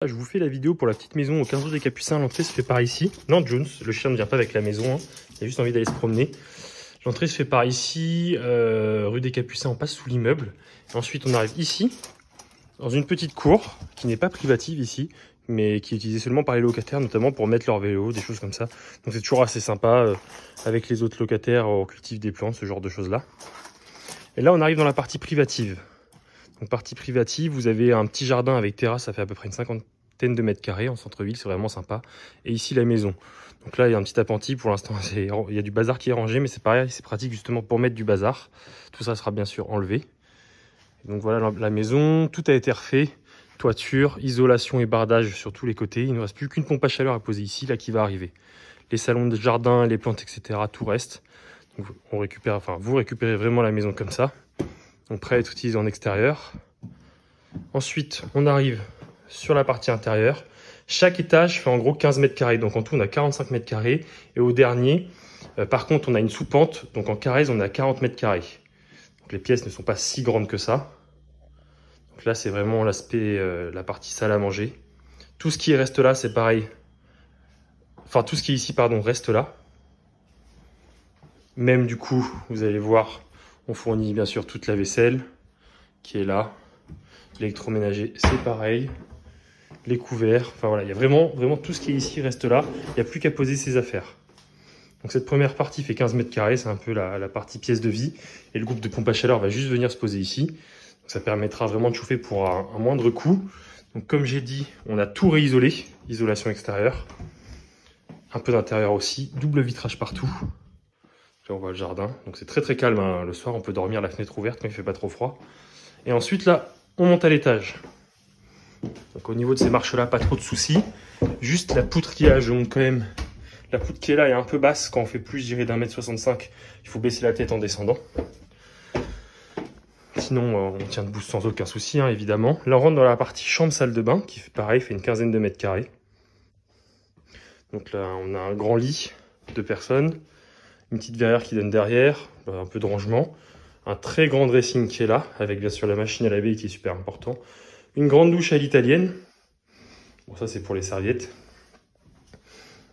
Je vous fais la vidéo pour la petite maison au 15 rue des Capucins. L'entrée se fait par ici. Non, Jones, le chien ne vient pas avec la maison, hein. Il a juste envie d'aller se promener. L'entrée se fait par ici, rue des Capucins, on passe sous l'immeuble. Ensuite, on arrive ici, dans une petite cour, qui n'est pas privative ici, mais qui est utilisée seulement par les locataires, notamment pour mettre leur vélo, des choses comme ça. Donc c'est toujours assez sympa, avec les autres locataires, on cultive des plantes, ce genre de choses-là. Et là, on arrive dans la partie privative. Donc partie privative, vous avez un petit jardin avec terrasse, ça fait à peu près une cinquantaine de mètres carrés en centre-ville, c'est vraiment sympa. Et ici la maison. Donc là il y a un petit appentis, pour l'instant il y a du bazar qui est rangé, mais c'est pareil, c'est pratique justement pour mettre du bazar. Tout ça sera bien sûr enlevé. Et donc voilà la maison, tout a été refait. Toiture, isolation et bardage sur tous les côtés. Il ne reste plus qu'une pompe à chaleur à poser ici, là qui va arriver. Les salons de jardin, les plantes, etc. tout reste. Donc vous récupérez vraiment la maison comme ça. Donc prêt à être utilisé en extérieur. Ensuite, on arrive sur la partie intérieure. Chaque étage fait en gros 15 mètres carrés. Donc en tout, on a 45 mètres carrés. Et au dernier, par contre, on a une sous-pente. Donc en carrés, on a 40 mètres carrés. Donc les pièces ne sont pas si grandes que ça. Donc là, c'est vraiment l'aspect, la partie salle à manger. Tout ce qui reste là, c'est pareil. Enfin, tout ce qui est ici, pardon, reste là. Même du coup, vous allez voir, on fournit bien sûr toute la vaisselle qui est là. L'électroménager, c'est pareil. Les couverts, enfin voilà, il y a vraiment tout ce qui est ici reste là. Il n'y a plus qu'à poser ses affaires. Donc cette première partie fait 15 mètres carrés, c'est un peu la partie pièce de vie. Et le groupe de pompe à chaleur va juste venir se poser ici. Donc ça permettra vraiment de chauffer pour un moindre coût. Donc comme j'ai dit, on a tout réisolé, isolation extérieure. Un peu d'intérieur aussi, double vitrage partout. Là on voit le jardin, donc c'est très calme, hein. Le soir on peut dormir la fenêtre ouverte quand il fait pas trop froid. Et ensuite là, on monte à l'étage. Donc au niveau de ces marches là, pas trop de soucis. Juste la poutre qui est là, je monte quand même. La poutre qui est là est un peu basse, quand on fait plus, je dirais d'1,65 m, il faut baisser la tête en descendant. Sinon on tient debout sans aucun souci, hein, évidemment. Là on rentre dans la partie chambre salle de bain, qui fait pareil, fait une quinzaine de mètres carrés. Donc là on a un grand lit, 2 personnes. Une petite verrière qui donne derrière, un peu de rangement. Un très grand dressing qui est là, avec bien sûr la machine à laver qui est super important. Une grande douche à l'italienne. Bon, ça c'est pour les serviettes.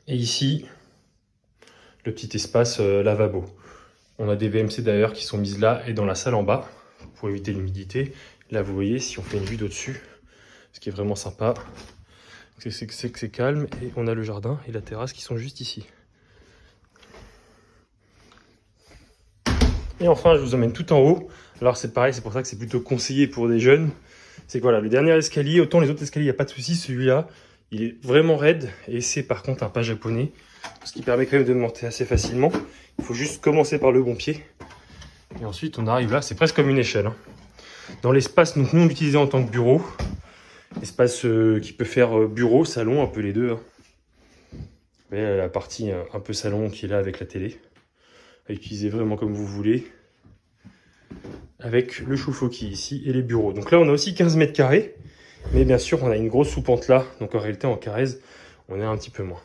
Et ici, le petit espace lavabo. On a des VMC d'ailleurs qui sont mises là et dans la salle en bas, pour éviter l'humidité. Là vous voyez, si on fait une vue d'au-dessus, ce qui est vraiment sympa, c'est que c'est calme. Et on a le jardin et la terrasse qui sont juste ici. Et enfin, je vous emmène tout en haut. Alors c'est pareil, c'est pour ça que c'est plutôt conseillé pour des jeunes. C'est que voilà, le dernier escalier, autant les autres escaliers, il n'y a pas de souci, celui-là, il est vraiment raide. Et c'est par contre un pas japonais, ce qui permet quand même de monter assez facilement. Il faut juste commencer par le bon pied. Et ensuite, on arrive là, c'est presque comme une échelle, hein. Dans l'espace, donc nous on l'utilisait en tant que bureau. Espace qui peut faire bureau, salon, un peu les deux, hein. Mais la partie un peu salon qui est là avec la télé. À utiliser vraiment comme vous voulez, avec le chauffe-eau qui est ici et les bureaux. Donc là on a aussi 15 mètres carrés, mais bien sûr on a une grosse sous-pente là, donc en réalité en carrez on est un petit peu moins.